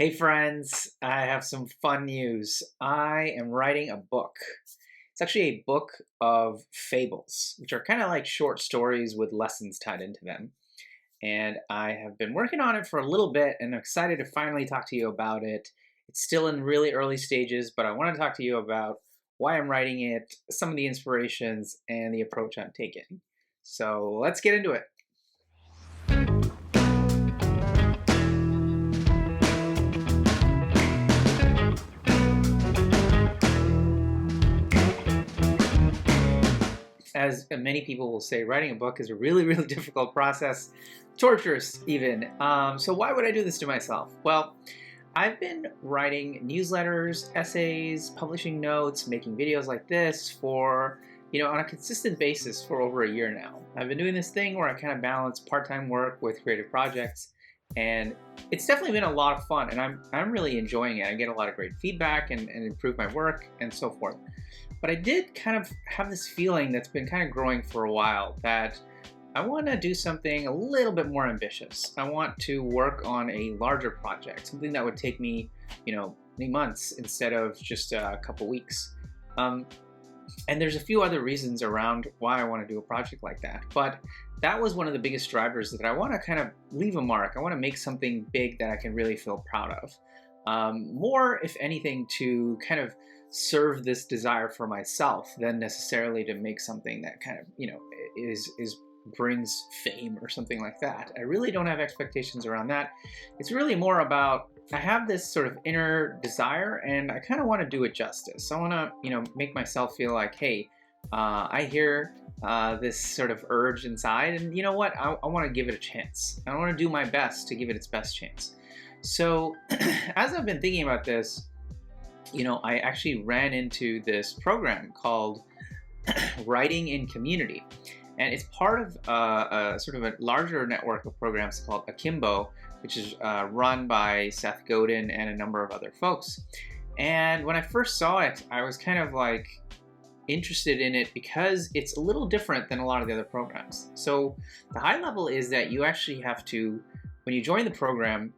Hey friends, I have some fun news. I am writing a book. It's actually a book of fables, which are kind of like short stories with lessons tied into them. And I have been working on it for a little bit and I'm excited to finally talk to you about it. It's still in really early stages, but I want to talk to you about why I'm writing it, some of the inspirations, and the approach I'm taking. So let's get into it. As many people will say, writing a book is a really, really difficult process, torturous even. So why would I do this to myself? Well, I've been writing newsletters, essays, publishing notes, making videos like this for, on a consistent basis for over a year now. I've been doing this thing where I kind of balance part-time work with creative projects, and it's definitely been a lot of fun, and I'm really enjoying it. I get a lot of great feedback and improve my work and so forth. But I did kind of have this feeling that's been kind of growing for a while that I want to do something a little bit more ambitious. I want to work on a larger project, something that would take me, many months instead of just a couple weeks. And there's a few other reasons around why I want to do a project like that. But that was one of the biggest drivers, that I want to kind of leave a mark. I want to make something big that I can really feel proud of. More, if anything, to kind of serve this desire for myself than necessarily to make something that kind of, is brings fame or something like that. I really don't have expectations around that. It's really more about, I have this sort of inner desire and I kind of want to do it justice. I want to, make myself feel like, hey, I hear this sort of urge inside, and you know what? I want to give it a chance. I want to do my best to give it its best chance. So as I've been thinking about this, I actually ran into this program called Writing in Community. And it's part of a sort of a larger network of programs called Akimbo, which is run by Seth Godin and a number of other folks. And when I first saw it, I was kind of like interested in it because it's a little different than a lot of the other programs. So the high level is that you actually have to, when you join the program,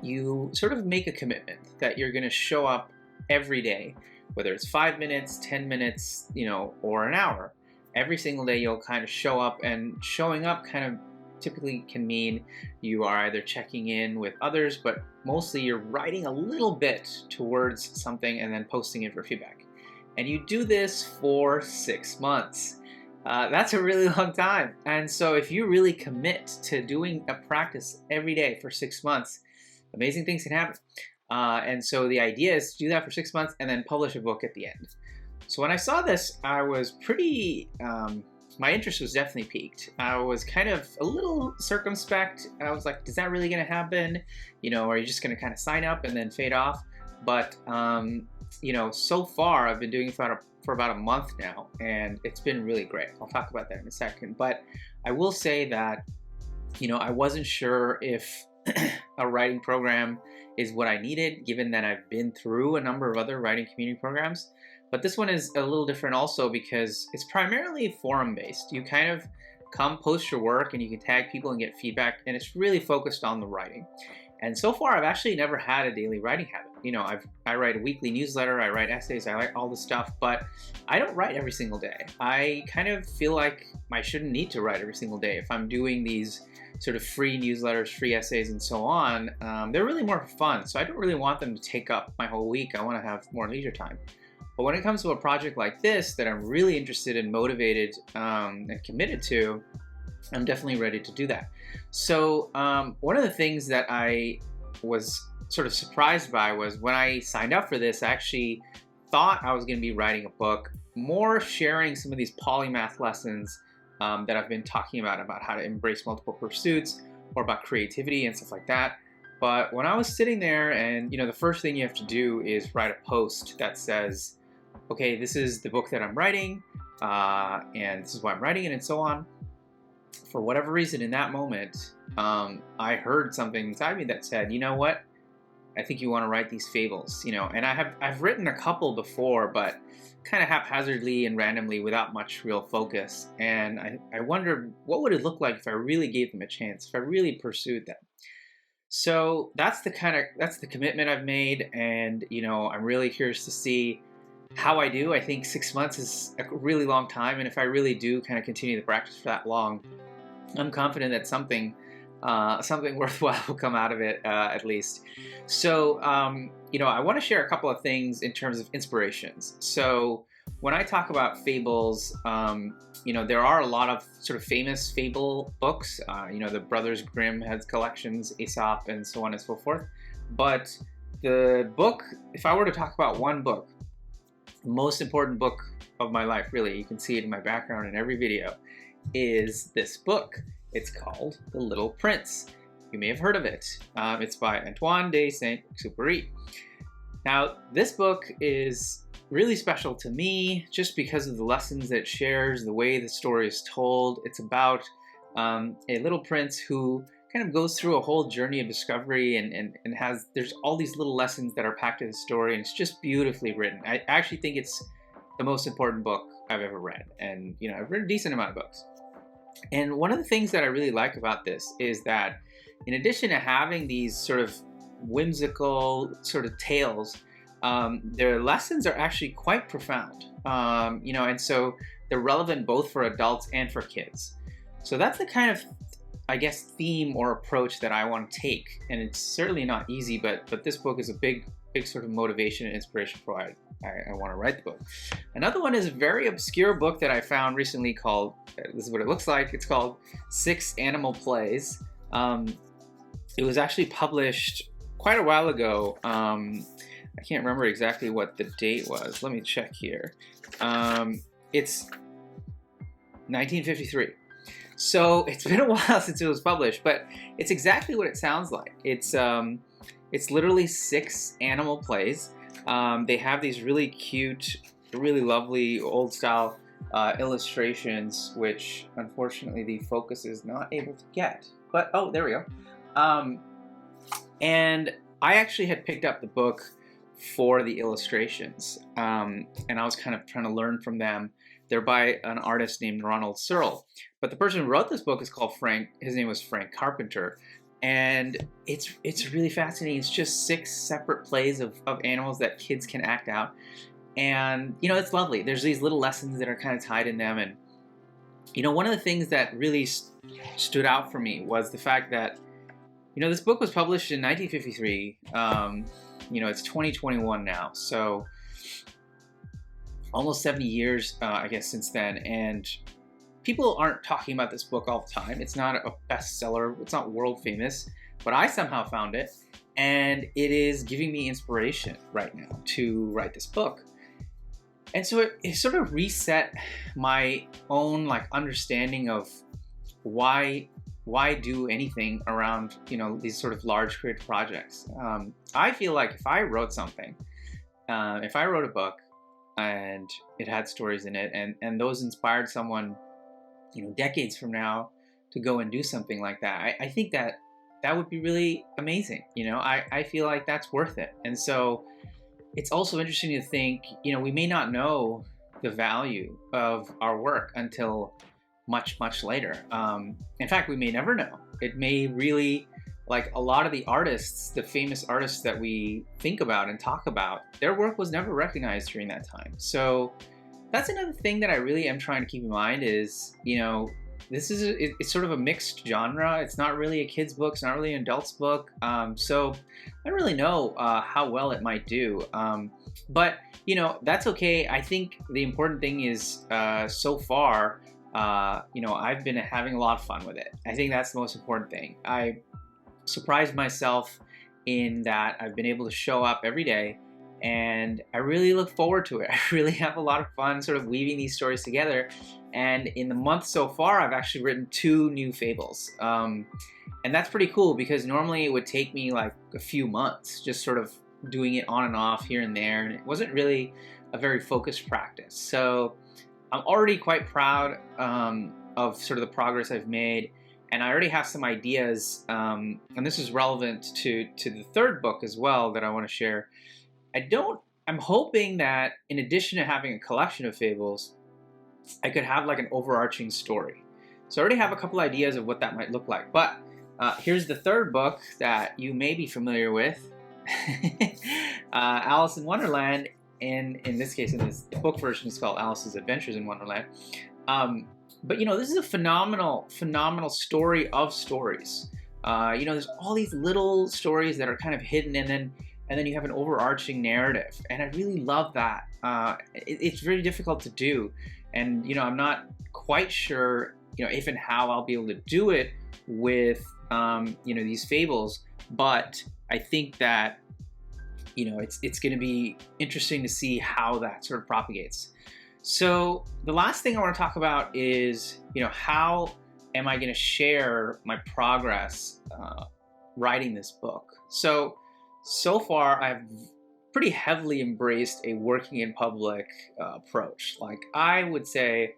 you sort of make a commitment that you're going to show up every day, whether it's 5 minutes, 10 minutes, or an hour. Every single day you'll kind of show up, and showing up kind of typically can mean you are either checking in with others, but mostly you're writing a little bit towards something and then posting it for feedback. And you do this for 6 months. That's a really long time. And so if you really commit to doing a practice every day for 6 months, amazing things can happen. And so the idea is to do that for 6 months and then publish a book at the end. So when I saw this, I was pretty, my interest was definitely piqued. I was kind of a little circumspect. I was like, is that really going to happen? Are you just going to kind of sign up and then fade off? But, so far I've been doing it for about a month now, and it's been really great. I'll talk about that in a second. But I will say that, I wasn't sure if a writing program is what I needed, given that I've been through a number of other writing community programs. But this one is a little different also because it's primarily forum-based. You kind of come post your work and you can tag people and get feedback, and it's really focused on the writing. And so far, I've actually never had a daily writing habit. I write a weekly newsletter, I write essays, I write all this stuff, but I don't write every single day. I kind of feel like I shouldn't need to write every single day. If I'm doing these sort of free newsletters, free essays, and so on, they're really more fun. So I don't really want them to take up my whole week. I want to have more leisure time. But when it comes to a project like this that I'm really interested in, motivated, and committed to, I'm definitely ready to do that. So one of the things that I was sort of surprised by was when I signed up for this, I actually thought I was going to be writing a book, more sharing some of these polymath lessons that I've been talking about how to embrace multiple pursuits, or about creativity and stuff like that. But when I was sitting there, and the first thing you have to do is write a post that says, okay, this is the book that I'm writing, and this is why I'm writing it, and so on. For whatever reason, in that moment, I heard something inside me that said, you know what? I think you want to write these fables, and I've written a couple before, but kind of haphazardly and randomly without much real focus. And I wondered, what would it look like if I really gave them a chance, if I really pursued them? So that's the commitment I've made, and I'm really curious to see how I do. I think 6 months is a really long time, and if I really do kind of continue the practice for that long, I'm confident that something worthwhile will come out of it, at least. So, I want to share a couple of things in terms of inspirations. So, when I talk about fables, there are a lot of sort of famous fable books. The Brothers Grimm has collections, Aesop, and so on and so forth. But the book, if I were to talk about one book, the most important book of my life, really, you can see it in my background in every video, is this book. It's called The Little Prince. You may have heard of it. It's by Antoine de Saint-Exupéry. Now, this book is really special to me just because of the lessons that it shares, the way the story is told. It's about a little prince who kind of goes through a whole journey of discovery and there's all these little lessons that are packed in the story, and it's just beautifully written. I actually think it's the most important book I've ever read, and I've read a decent amount of books. And one of the things that I really like about this is that in addition to having these sort of whimsical sort of tales, their lessons are actually quite profound, and so they're relevant both for adults and for kids. So that's the kind of, I guess, theme or approach that I want to take. And it's certainly not easy, but this book is a big sort of motivation and inspiration for why I want to write the book. Another one is a very obscure book that I found recently called, this is what it looks like, it's called 6 Animal Plays. It was actually published quite a while ago. I can't remember exactly what the date was. Let me check here. It's 1953. So it's been a while since it was published, but it's exactly what it sounds like. It's literally 6 animal plays. They have these really cute, really lovely old style illustrations, which unfortunately the focus is not able to get. But oh, there we go. And I actually had picked up the book for the illustrations, and I was kind of trying to learn from them. They're by an artist named Ronald Searle, but the person who wrote this book is called Frank. His name was Frank Carpenter, and it's really fascinating. It's just 6 separate plays of animals that kids can act out, and it's lovely. There's these little lessons that are kind of tied in them, and one of the things that really stood out for me was the fact that this book was published in 1953. It's 2021 now, so almost 70 years, I guess, since then, and people aren't talking about this book all the time. It's not a bestseller. It's not world famous, but I somehow found it, and it is giving me inspiration right now to write this book. And so it sort of reset my own understanding of why do anything around these sort of large creative projects. I feel like if I wrote something, if I wrote a book and it had stories in it, and those inspired someone decades from now to go and do something like that, I think that would be really amazing. I feel like that's worth it. And so it's also interesting to think, we may not know the value of our work until much later. In fact, we may never know. It may really, like a lot of the artists, the famous artists that we think about and talk about, their work was never recognized during that time. So that's another thing that I really am trying to keep in mind is, this is it's sort of a mixed genre. It's not really a kid's book. It's not really an adult's book. So I don't really know how well it might do. But that's okay. I think the important thing is so far, I've been having a lot of fun with it. I think that's the most important thing. I surprised myself in that I've been able to show up every day, and I really look forward to it. I really have a lot of fun sort of weaving these stories together. And in the month so far, I've actually written 2 new fables. And that's pretty cool because normally it would take me like a few months, just sort of doing it on and off here and there. And it wasn't really a very focused practice. So I'm already quite proud of sort of the progress I've made. And I already have some ideas, and this is relevant to the 3rd book as well that I want to share. I'm hoping that in addition to having a collection of fables, I could have like an overarching story. So I already have a couple ideas of what that might look like, but Here's the third book that you may be familiar with, Alice in Wonderland. And in this case, in this book version, it's called Alice's Adventures in Wonderland. But this is a phenomenal story of stories. There's all these little stories that are kind of hidden, and then you have an overarching narrative, and I really love that. It's very difficult to do, and I'm not quite sure if and how I'll be able to do it with these fables, but I think that it's going to be interesting to see how that sort of propagates. So the last thing I want to talk about is how am I going to share my progress writing this book. So far I've pretty heavily embraced a working in public approach. Like, I would say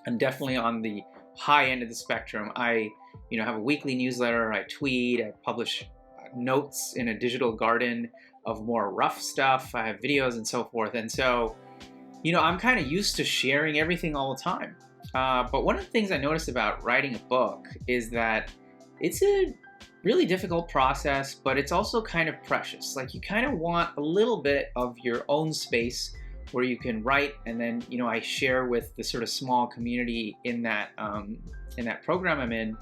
I'm definitely on the high end of the spectrum. I have a weekly newsletter, I tweet, I publish notes in a digital garden of more rough stuff, I have videos and so forth, and so I'm kind of used to sharing everything all the time. But one of the things I noticed about writing a book is that it's a really difficult process, but it's also kind of precious. Like, you kind of want a little bit of your own space where you can write, and then I share with the sort of small community in that program I'm in,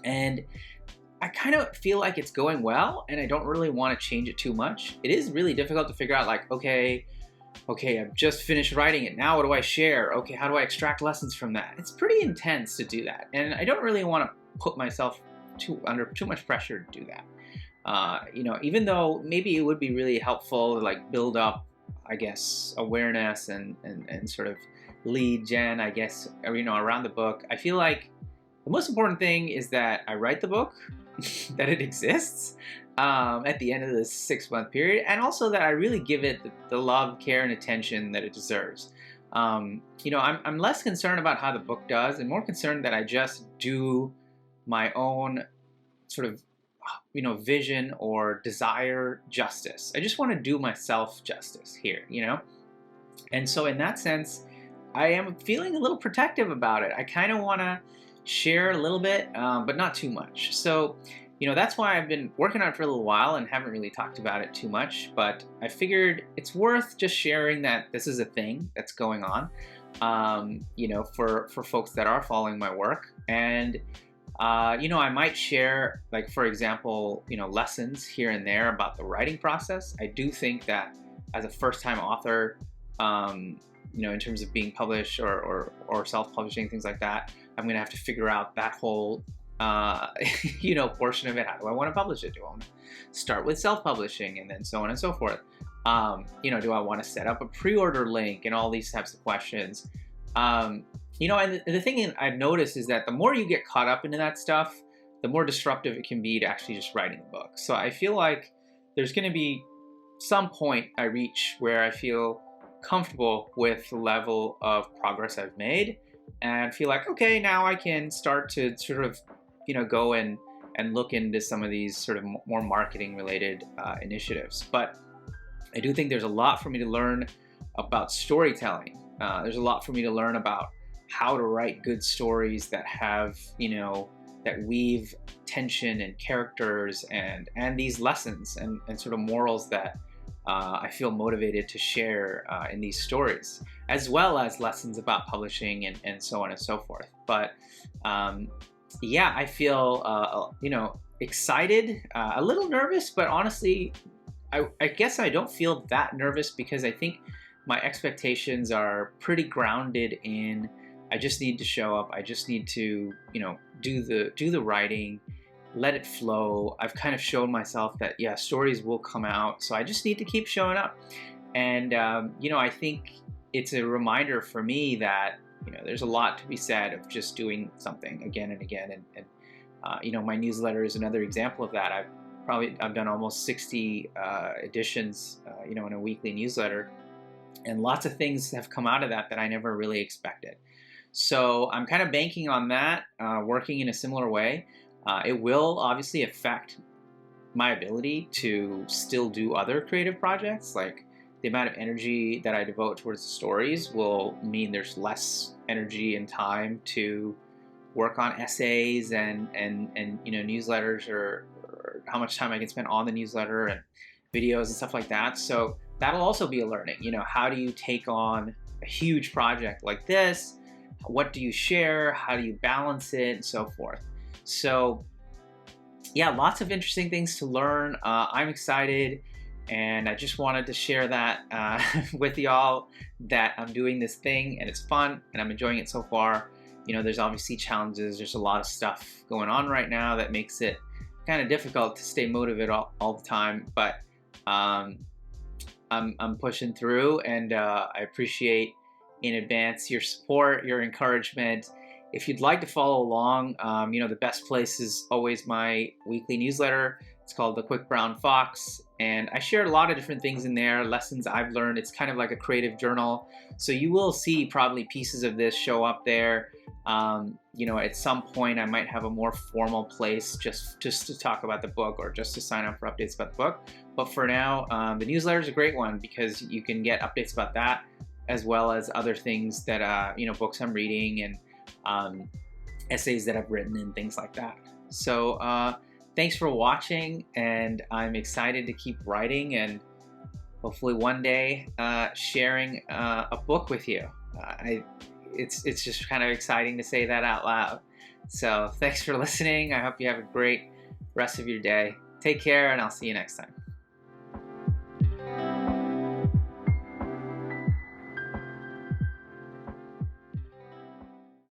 and I kind of feel like it's going well, and I don't really want to change it too much. It is really difficult to figure out, like, okay, I've just finished writing it. Now what do I share? Okay, how do I extract lessons from that? It's pretty intense to do that, and I don't really want to put myself under too much pressure to do that. Even though maybe it would be really helpful to like build up, I guess, awareness and sort of lead gen, I guess, around the book. I feel like the most important thing is that I write the book, that it exists at the end of this 6-month period, and also that I really give it the love, care, and attention that it deserves. I'm less concerned about how the book does, and more concerned that I just do my own sort of vision or desire justice. I just want to do myself justice here, and so in that sense I am feeling a little protective about it. I kind of want to share a little bit, but not too much. So that's why I've been working on it for a little while and haven't really talked about it too much, but I figured it's worth just sharing that this is a thing that's going on, for folks that are following my work. And I might share, like, for example, lessons here and there about the writing process. I do think that as a first-time author, in terms of being published or self-publishing, things like that, I'm going to have to figure out that whole, portion of it. How do I want to publish it? Do I want to start with self-publishing and then so on and so forth? Do I want to set up a pre-order link and all these types of questions? And the thing I've noticed is that the more you get caught up into that stuff, the more disruptive it can be to actually just writing a book. So I feel like there's going to be some point I reach where I feel comfortable with the level of progress I've made, and feel like, okay, now I can start to sort of, go and look into some of these sort of more marketing related initiatives. But I do think there's a lot for me to learn about storytelling. There's a lot for me to learn about how to write good stories that have, that weave tension and characters and these lessons and sort of morals that I feel motivated to share in these stories, as well as lessons about publishing and so on and so forth. But I feel, excited, a little nervous, but honestly, I guess I don't feel that nervous because I think my expectations are pretty grounded in, I just need to show up. I just need to, do the writing, let it flow. I've kind of shown myself that, stories will come out. So I just need to keep showing up. And, I think it's a reminder for me that, there's a lot to be said of just doing something again and again. And my newsletter is another example of that. I've done almost 60 editions, in a weekly newsletter. And lots of things have come out of that I never really expected. So I'm kind of banking on that, working in a similar way. It will obviously affect my ability to still do other creative projects. Like, the amount of energy that I devote towards the stories will mean there's less energy and time to work on essays and newsletters, or how much time I can spend on the newsletter and videos and stuff like that. So that'll also be a learning. How do you take on a huge project like this? What do you share? How do you balance it, and so forth? So yeah, lots of interesting things to learn. I'm excited, and I just wanted to share that with y'all, that I'm doing this thing and it's fun and I'm enjoying it so far. There's obviously challenges. There's a lot of stuff going on right now that makes it kind of difficult to stay motivated all the time, but I'm pushing through, and I appreciate in advance your support, your encouragement. If you'd like to follow along, the best place is always my weekly newsletter. It's called The Quick Brown Fox, and I share a lot of different things in there, lessons I've learned. It's kind of like a creative journal, so you will see probably pieces of this show up there. At some point I might have a more formal place just to talk about the book, or just to sign up for updates about the book. But for now, the newsletter is a great one, because you can get updates about that, as well as other things that, books I'm reading, and essays that I've written and things like that. So thanks for watching, and I'm excited to keep writing, and hopefully one day sharing a book with you. It's just kind of exciting to say that out loud. So thanks for listening. I hope you have a great rest of your day. Take care, and I'll see you next time.